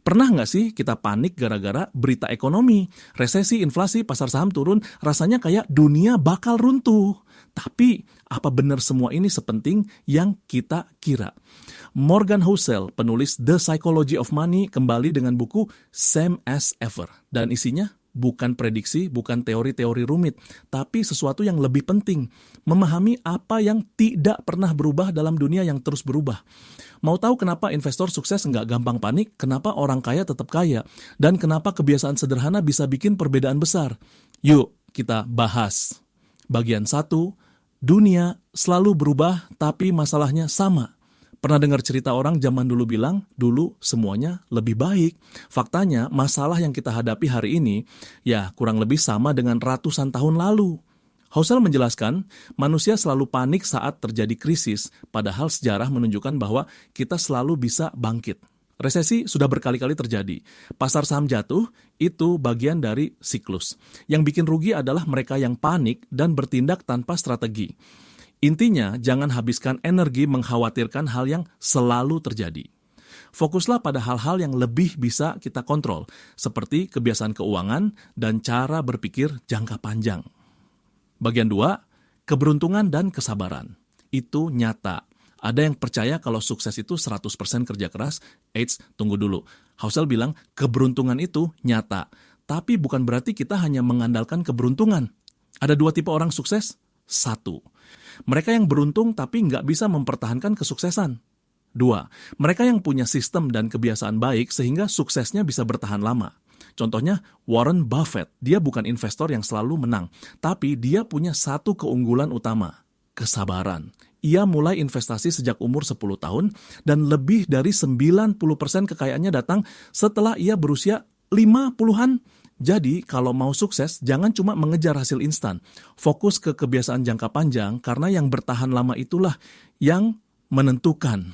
Pernah nggak sih kita panik gara-gara berita ekonomi, resesi, inflasi, pasar saham turun, rasanya kayak dunia bakal runtuh. Tapi, apa benar semua ini sepenting yang kita kira? Morgan Housel, penulis The Psychology of Money, kembali dengan buku Same as Ever. Dan isinya bukan prediksi, bukan teori-teori rumit, tapi sesuatu yang lebih penting, memahami apa yang tidak pernah berubah dalam dunia yang terus berubah. Mau tahu kenapa investor sukses nggak gampang panik, kenapa orang kaya tetap kaya, dan kenapa kebiasaan sederhana bisa bikin perbedaan besar? Yuk, kita bahas. Bagian 1, dunia selalu berubah tapi masalahnya sama. Pernah dengar cerita orang zaman dulu bilang, dulu semuanya lebih baik. Faktanya, masalah yang kita hadapi hari ini, ya kurang lebih sama dengan ratusan tahun lalu. Housel menjelaskan, manusia selalu panik saat terjadi krisis, padahal sejarah menunjukkan bahwa kita selalu bisa bangkit. Resesi sudah berkali-kali terjadi. Pasar saham jatuh, itu bagian dari siklus. Yang bikin rugi adalah mereka yang panik dan bertindak tanpa strategi. Intinya, jangan habiskan energi mengkhawatirkan hal yang selalu terjadi. Fokuslah pada hal-hal yang lebih bisa kita kontrol, seperti kebiasaan keuangan dan cara berpikir jangka panjang. Bagian 2, keberuntungan dan kesabaran. Itu nyata. Ada yang percaya kalau sukses itu 100% kerja keras. Eits, tunggu dulu. Housel bilang keberuntungan itu nyata. Tapi bukan berarti kita hanya mengandalkan keberuntungan. Ada 2 tipe orang sukses. 1, mereka yang beruntung tapi nggak bisa mempertahankan kesuksesan. 2, mereka yang punya sistem dan kebiasaan baik sehingga suksesnya bisa bertahan lama. Contohnya Warren Buffett, dia bukan investor yang selalu menang, tapi dia punya satu keunggulan utama, kesabaran. Ia mulai investasi sejak umur 10 tahun dan lebih dari 90% kekayaannya datang setelah ia berusia 50-an. Jadi, kalau mau sukses, jangan cuma mengejar hasil instan. Fokus ke kebiasaan jangka panjang karena yang bertahan lama itulah yang menentukan.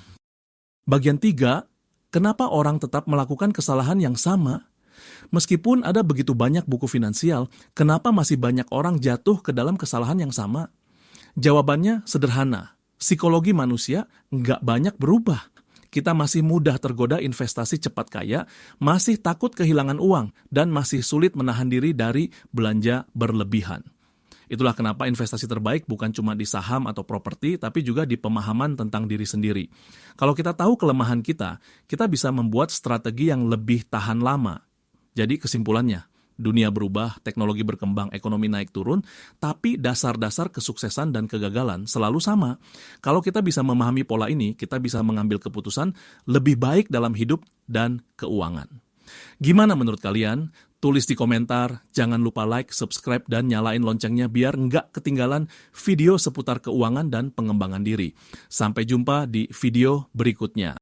Bagian 3, kenapa orang tetap melakukan kesalahan yang sama? Meskipun ada begitu banyak buku finansial, kenapa masih banyak orang jatuh ke dalam kesalahan yang sama? Jawabannya sederhana. Psikologi manusia nggak banyak berubah. Kita masih mudah tergoda investasi cepat kaya, masih takut kehilangan uang, dan masih sulit menahan diri dari belanja berlebihan. Itulah kenapa investasi terbaik bukan cuma di saham atau properti, tapi juga di pemahaman tentang diri sendiri. Kalau kita tahu kelemahan kita bisa membuat strategi yang lebih tahan lama. Jadi kesimpulannya, dunia berubah, teknologi berkembang, ekonomi naik turun, tapi dasar-dasar kesuksesan dan kegagalan selalu sama. Kalau kita bisa memahami pola ini, kita bisa mengambil keputusan lebih baik dalam hidup dan keuangan. Gimana menurut kalian? Tulis di komentar, jangan lupa like, subscribe, dan nyalain loncengnya biar nggak ketinggalan video seputar keuangan dan pengembangan diri. Sampai jumpa di video berikutnya.